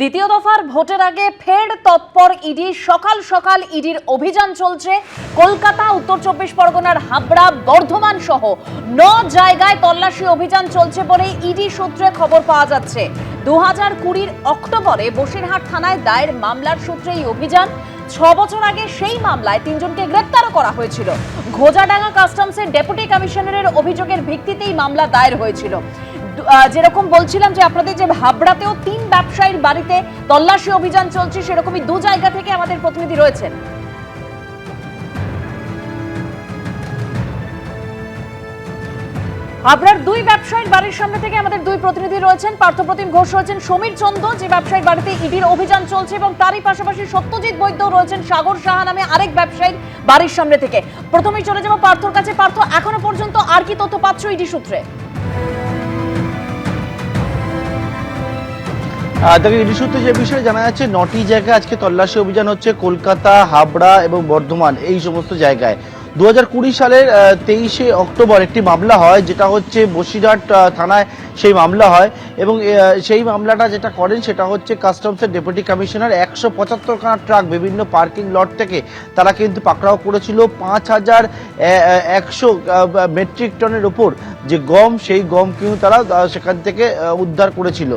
দ্বিতীয় দফার ভোটের আগে ফের তৎপর ইডি। সকাল সকাল ইডির অভিযান চলছে। কলকাতা, উত্তর চব্বিশ পরগনার হাবড়া, বর্ধমান সহ 9 জায়গায় তল্লাশি অভিযান চলছে বলে ইডি সূত্রে খবর পাওয়া যাচ্ছে। 2020 অক্টোবরে বসিরহাট থানায় দায়ের মামলার সূত্রে এই অভিযান। 6 বছর আগে সেই মামলায় 3 জনকে গ্রেপ্তার করা হয়েছিল। ঘোজাডাঙ্গা কাস্টমসের ডেপুটি কমিশনারের অভিযোগের ভিত্তিতেই মামলা দায়ের হয়েছিল। যেরকম বলছিলাম যে আপনাদের যে হাবড়াতেও 3 ব্যবসায়ীর বাড়িতে তল্লাশি অভিযান চলছে, সেরকমই 2 জায়গা থেকে আমাদের প্রতিনিধি রয়েছেন। হাবড়ার 2 ব্যবসায়ীর বাড়ির সামনে থেকে আমাদের 2 প্রতিনিধি রয়েছেন। পার্থপ্রতিম ঘোষ রয়েছেন সমীর চন্দ্র, যে ব্যবসায়ীর বাড়িতে ইডির অভিযান চলছে, এবং তারই পাশাপাশি সত্যজিৎ বৈদ্য রয়েছেন সাগর সাহা নামে আরেক ব্যবসায়ীর বাড়ির সামনে থেকে। প্রথমেই চলে যাব পার্থর কাছে। পার্থ, এখনো পর্যন্ত আর কি তথ্য পাচ্ছ ইডি সূত্রে? দেখো, ইডি সূত্রে যে বিষয়ে জানা যাচ্ছে 9টি জায়গায় আজকে তল্লাশি অভিযান হচ্ছে। কলকাতা, হাবড়া এবং বর্ধমান, এই সমস্ত জায়গায় 2020 সালের 23শে অক্টোবর একটি মামলা হয়, যেটা হচ্ছে বসিরহাট থানায় সেই মামলা হয়। এবং সেই মামলাটা যেটা করেন সেটা হচ্ছে কাস্টমসের ডেপুটি কমিশনার 175খানা ট্রাক বিভিন্ন পার্কিং লট থেকে তারা কিন্তু পাকড়াও করেছিল। 5100 মেট্রিক টনের ওপর যে গম, সেই গম কিন্তু তারা সেখান থেকে উদ্ধার করেছিল।